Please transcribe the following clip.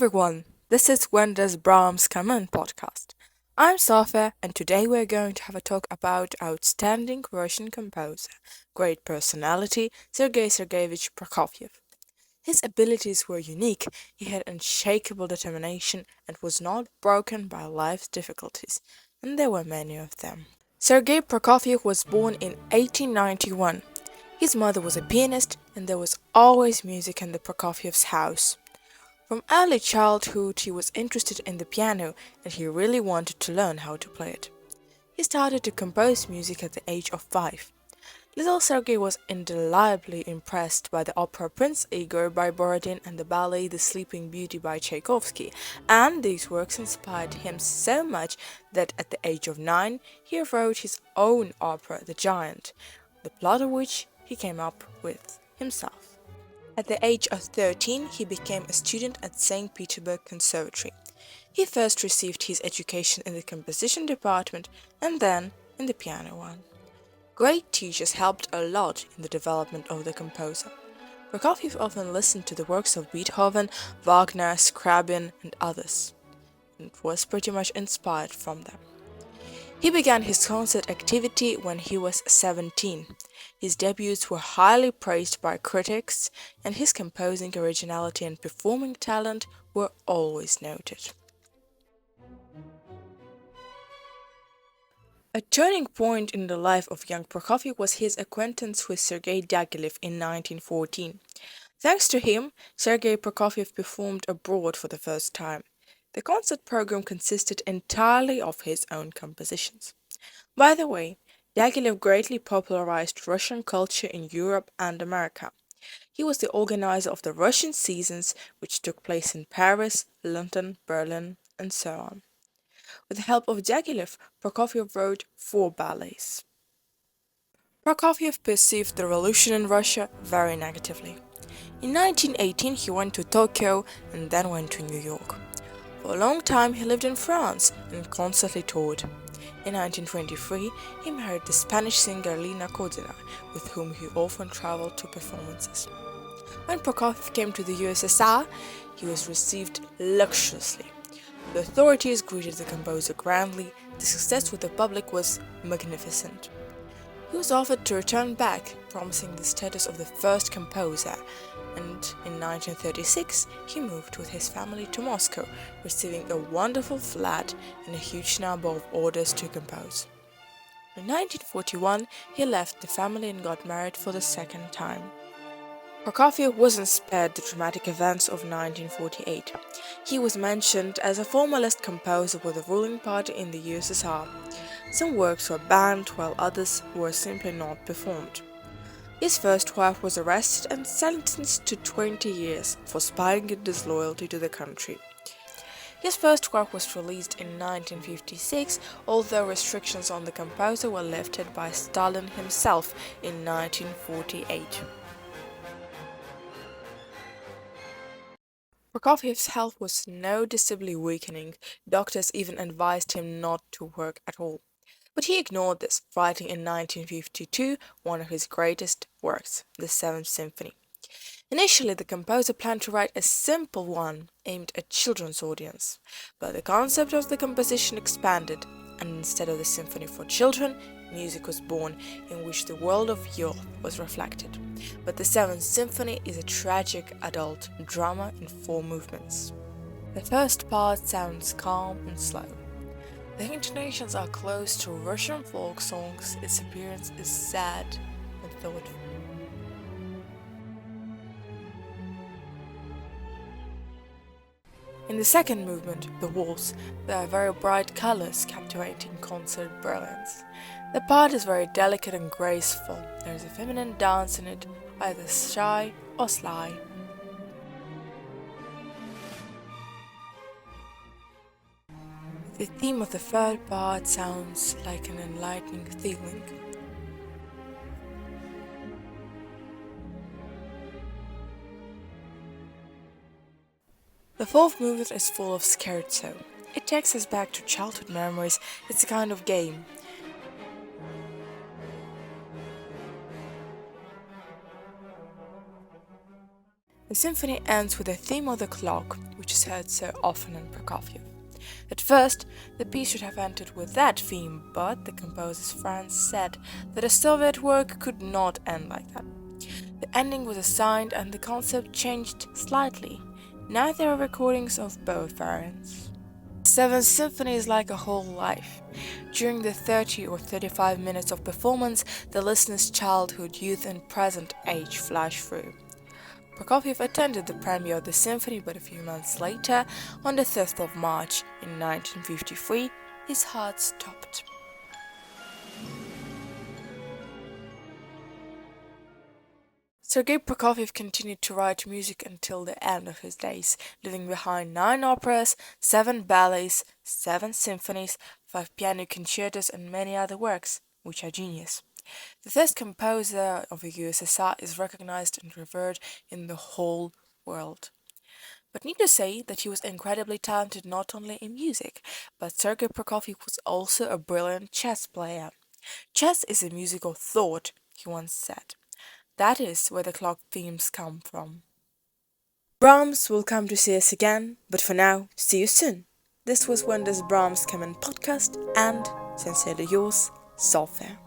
everyone, this is When Does Brahms Come In podcast. I'm Sofia, and today we're going to have a talk about outstanding Russian composer, great personality, Sergei Sergeyevich Prokofiev. His abilities were unique, he had unshakable determination and was not broken by life's difficulties, and there were many of them. Sergei Prokofiev was born in 1891. His mother was a pianist, and there was always music in the Prokofiev's house. From early childhood, he was interested in the piano and he really wanted to learn how to play it. He started to compose music at the age of 5. Little Sergei was indelibly impressed by the opera Prince Igor by Borodin and the ballet The Sleeping Beauty by Tchaikovsky, and these works inspired him so much that at the age of 9 he wrote his own opera The Giant, the plot of which he came up with himself. At the age of 13, he became a student at St. Petersburg Conservatory. He first received his education in the composition department and then in the piano one. Great teachers helped a lot in the development of the composer. Prokofiev often listened to the works of Beethoven, Wagner, Scriabin, and others, and was pretty much inspired from them. He began his concert activity when he was 17. His debuts were highly praised by critics, and his composing originality and performing talent were always noted. A turning point in the life of young Prokofiev was his acquaintance with Sergei Diaghilev in 1914. Thanks to him, Sergei Prokofiev performed abroad for the first time. The concert program consisted entirely of his own compositions. By the way, Diaghilev greatly popularized Russian culture in Europe and America. He was the organizer of the Russian seasons, which took place in Paris, London, Berlin, and so on. With the help of Diaghilev, Prokofiev wrote 4 ballets. Prokofiev perceived the revolution in Russia very negatively. In 1918 he went to Tokyo and then went to New York. For a long time he lived in France and constantly toured. In 1923 he married the Spanish singer Lina Kodzina, with whom he often traveled to performances. When Prokofiev came to the USSR, he was received luxuriously. The authorities greeted the composer grandly, the success with the public was magnificent. He was offered to return back, promising the status of the first composer, and in 1936 he moved with his family to Moscow, receiving a wonderful flat and a huge number of orders to compose. In 1941 he left the family and got married for the second time. Prokofiev wasn't spared the dramatic events of 1948. He was mentioned as a formalist composer with the ruling party in the USSR. Some works were banned while others were simply not performed. His first wife was arrested and sentenced to 20 years for spying and disloyalty to the country. His first work was released in 1956, although restrictions on the composer were lifted by Stalin himself in 1948. Prokofiev's health was noticeably weakening. Doctors even advised him not to work at all. But he ignored this, writing in 1952 one of his greatest works, the Seventh Symphony. Initially, the composer planned to write a simple one aimed at children's audience, but the concept of the composition expanded, and instead of the symphony for children, music was born in which the world of youth was reflected. But the Seventh Symphony is a tragic adult drama in 4 movements. The first part sounds calm and slow. The intonations are close to Russian folk songs, its appearance is sad and thoughtful. In the second movement, the waltz, there are very bright colors captivating concert brilliance. The part is very delicate and graceful. There is a feminine dance in it, either shy or sly. The theme of the third part sounds like an enlightening feeling. The fourth movement is full of scherzo. It takes us back to childhood memories. It's a kind of game. The symphony ends with the theme of the clock, which is heard so often in Prokofiev. At first, the piece should have ended with that theme, but the composer's friends said that a Soviet work could not end like that. The ending was assigned and the concept changed slightly. Now there are recordings of both variants. The Seventh Symphony is like a whole life. During the 30 or 35 minutes of performance, the listener's childhood, youth, and present age flash through. Prokofiev attended the premiere of the symphony, but a few months later, on the 5th of March in 1953, his heart stopped. Sergei Prokofiev continued to write music until the end of his days, leaving behind 9 operas, 7 ballets, 7 symphonies, 5 piano concertos, and many other works, which are genius. The first composer of the USSR is recognized and revered in the whole world. But need to say that he was incredibly talented not only in music, but Sergei Prokofiev was also a brilliant chess player. Chess is a musical thought, he once said. That is where the clock themes come from. Brahms will come to see us again, but for now, see you soon. This was When Does Brahms Come In podcast, and sincerely yours, Sofia.